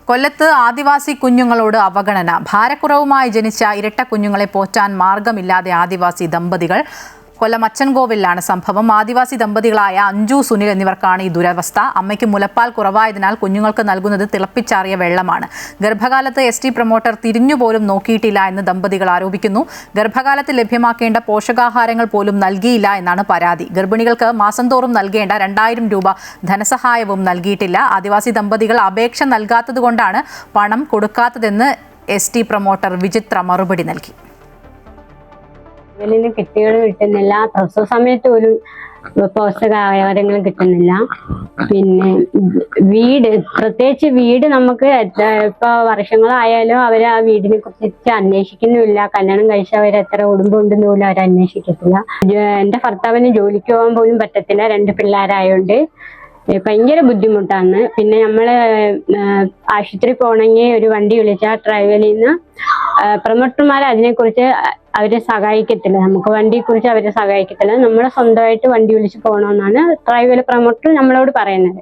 കൊല്ലത്ത് ആദിവാസി കുഞ്ഞുങ്ങളോട് അവഗണന. ഭാരക്കുറവുമായി ജനിച്ച ഇരട്ട കുഞ്ഞുങ്ങളെ പോറ്റാൻ മാർഗമില്ലാതെ ആദിവാസി ദമ്പതികൾ. കൊല്ലം അച്ചൻകോവിലാണ് സംഭവം. ആദിവാസി ദമ്പതികളായ അഞ്ജു, സുനിൽ എന്നിവർക്കാണ് ഈ ദുരവസ്ഥ. അമ്മയ്ക്ക് മുലപ്പാൽ കുറവായതിനാൽ കുഞ്ഞുങ്ങൾക്ക് നൽകുന്നത് തിളപ്പിച്ചാറിയ വെള്ളമാണ്. ഗർഭകാലത്ത് ST പ്രൊമോട്ടർ തിരിഞ്ഞുപോലും നോക്കിയിട്ടില്ല എന്ന് ദമ്പതികൾ ആരോപിക്കുന്നു. ഗർഭകാലത്ത് ലഭ്യമാക്കേണ്ട പോഷകാഹാരങ്ങൾ പോലും നൽകിയില്ല എന്നാണ് പരാതി. ഗർഭിണികൾക്ക് മാസം തോറും നൽകേണ്ട 2000 രൂപ ധനസഹായവും നൽകിയിട്ടില്ല. ആദിവാസി ദമ്പതികൾ അപേക്ഷ നൽകാത്തതുകൊണ്ടാണ് പണം കൊടുക്കാത്തതെന്ന് ST പ്രൊമോട്ടർ വിചിത്ര മറുപടി നൽകി. കിറ്റുകൾ കിട്ടുന്നില്ല, പ്രസവ സമയത്ത് ഒരു പോഷകാഹാരങ്ങളും കിട്ടുന്നില്ല. പിന്നെ പ്രത്യേകിച്ച് വീട് നമുക്ക് ഇപ്പൊ വർഷങ്ങളായാലും അവര് ആ വീടിനെ കുറിച്ച് അന്വേഷിക്കുന്നുമില്ല. കല്യാണം കഴിച്ചവർ എത്ര കുടുംബം ഉണ്ടെന്ന് പോലും അവർ അന്വേഷിക്കത്തില്ല. എന്റെ ഭർത്താവിന് ജോലിക്ക് പോകാൻ പോലും പറ്റത്തില്ല, 2 പിള്ളേരായോണ്ട് ഭയങ്കര ബുദ്ധിമുട്ടാണ്. പിന്നെ നമ്മള് ആശുപത്രി പോകണമെങ്കിൽ ഒരു വണ്ടി വിളിച്ചാൽ ട്രാവലിൽ നിന്ന് പ്രൊമോട്ടർമാർ അതിനെക്കുറിച്ച് അവരെ സഹായിക്കത്തില്ല. നമുക്ക് വണ്ടിയെ കുറിച്ച് അവരെ സഹായിക്കത്തില്ല. നമ്മൾ സ്വന്തമായിട്ട് വണ്ടി വിളിച്ച് പോകണമെന്നാണ് ട്രാവൽ പ്രൊമോട്ടർ നമ്മളോട് പറയുന്നത്.